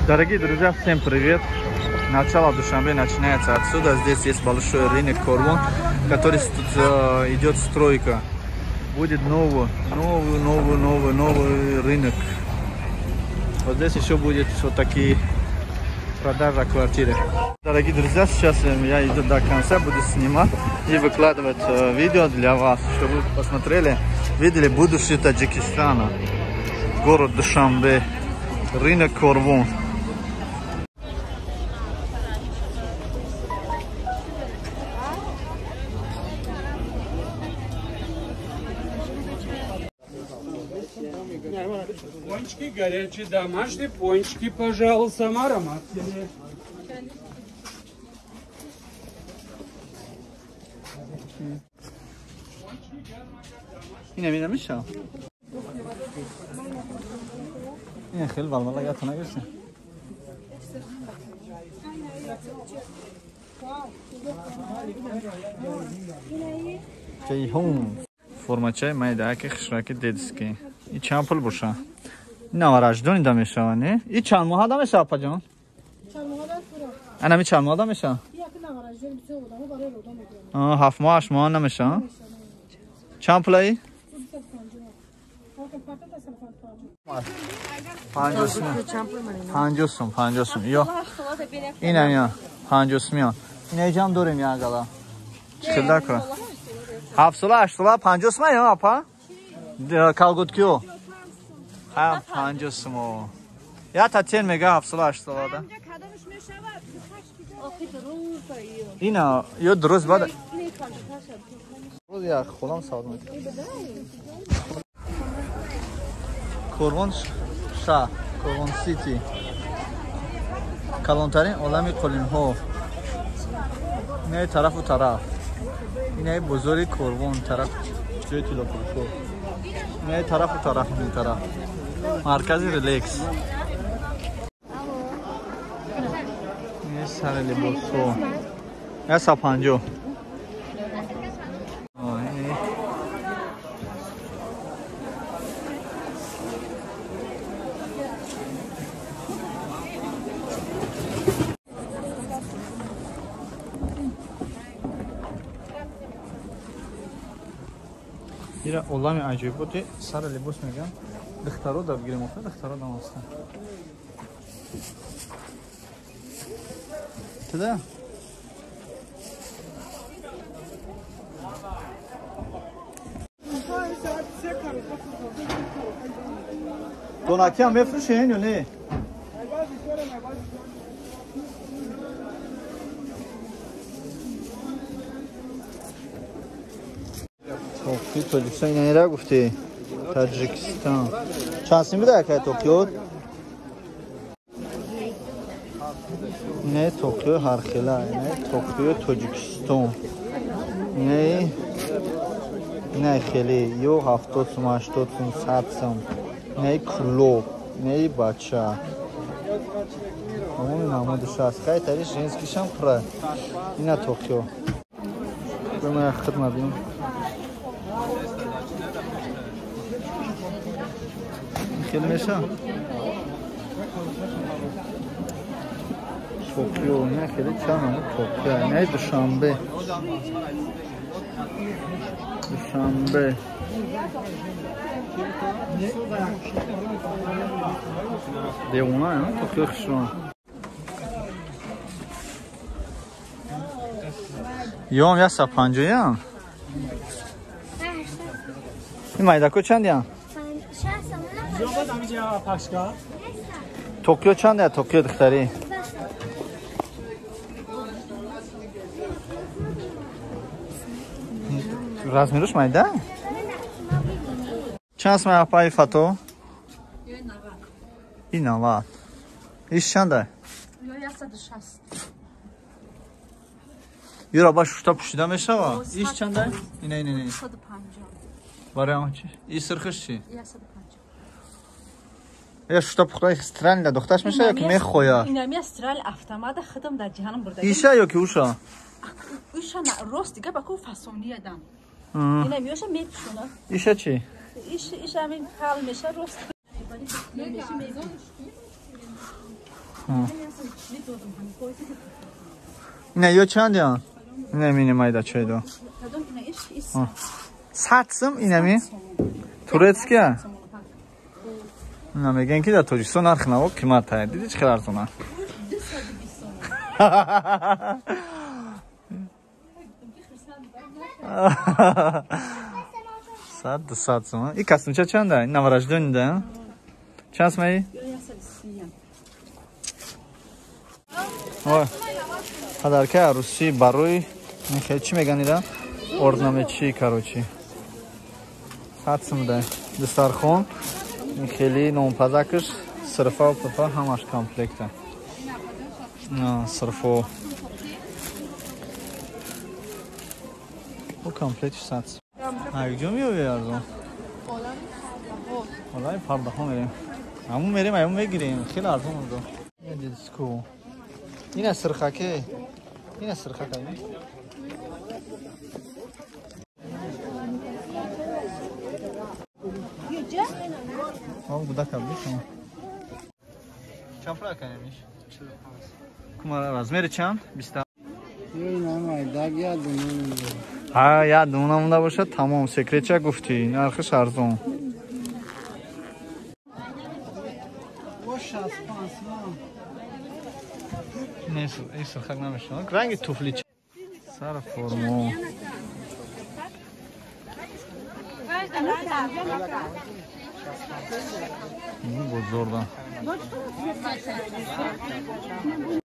Дорогие друзья, всем привет! Начало Душанбе начинается отсюда. Здесь есть большой рынок Корвон, который тут идет стройка. Будет новый рынок. Вот здесь еще будет вот такие продажа квартиры. Дорогие друзья, сейчас я иду до конца, буду снимать и выкладывать видео для вас, чтобы вы посмотрели, видели будущее Таджикистана. Город Душанбе, рынок Корвон. Пончики горячие, домашние пончики, пожалуйста, ароматные. اینه میده میشه این خیلی والله یادتون نگرسه جیهون فرماچه مایده که خشراکی دیدسکی این چند پول باشه این آوارجدونی دا میشه نه این چند ماه دا میشه اپا جان انا می چند ماه دا میشه 7 ماه 8 ماه نمیشه چند پولی 50 سوم یا این هم 50 سوم این ایجام دوریم یا گلا چقدر که 7 8 50 سوم یا اپا کالگوت کیو 50 سوم یا تا 10 میگه 7 8 دا اینا یا درست بعد یا خودم ساز میکنم Корвон шаҳр, Корвон сити. Калонтарин олами қулинҳо. Инаи тарафу тараф. Инаи бозори Корвон тараф ҷои тилопурушо. Инаи тарафу тараф ин тараф. Маркази релекс. Инаи сари либосҳо. Я 150. Ира олами аҷоиботи сара либос мегам духтаро да бигирем офа духтаро да маста туда донаки ҳам мефурӯшен ё не Тоҷикистон инайра гуфти Таҷикистон чанд сим бида якай Токио инай Токио ҳархела инай Токио Тоҷикистон инай хеле ё 70 сум 80 сум 100 сум инай клуб инай бача амони намудиш аст кай тари женскишам пра ина Токио бимая хидмат бинем خیلی میشه توکیو نه خیلی چند توکیو نه دوشنبه دیوونه نه توکیو خشون یوم یا 150 ام این مایداکو چند ام توکیو چنده توکیو دختری размерش майда چند اسم اپای فاتو 90 ایش چنده 160 یورا باش شتا پوشیده میشه و ایش چنده اینه 150 برای آن چی این سرخش چی 150 یا شتا پختای استرال دخترش میشه یا که میخویا اینا می استرال автомат خدم در جهان برده ایشه یا که اوشا اوشا راست دیگه با کو فسونی ادم اینا میوشه میپشونه ایشه چی ایش همین حال میشه راست اینا یا چند یا؟ اینا مینی مایده چه دو؟ ساتسم اینا می؟ تورецкия؟ اینا میگن که در توجیستان نرخ نوا قیمت هست. دیدی چه خیلی ارزونه؟ 100 сум. И костюмча чанда? Новорожденный, да? Чанд мои? Ой. Подарки арусӣ барои мехе чӣ меган ида? Орнаметчӣ, короче. 100 сум да. Дастархон, мехели, номпазакаш, сирфа ва папа ҳамаш комплекта. Сирфо. Bu komplekt 100 сум. کجا میای ارزون؟ والله پرده ها میریم. همون میریم همون میگیریم. خیلی ارزون اونجا. این دیسکو. این سرخکه. این سرخکه. آه بوده کبلی شما. چند فرق کنیمش؟ 45. کمار رزمیر چند؟ 20. ها یادمون مونده باشه تمام سکرتچا گفتی نرخش ارزون نیست این سرخک نمیشه رنگ توفلی سر فرمو این بزرگه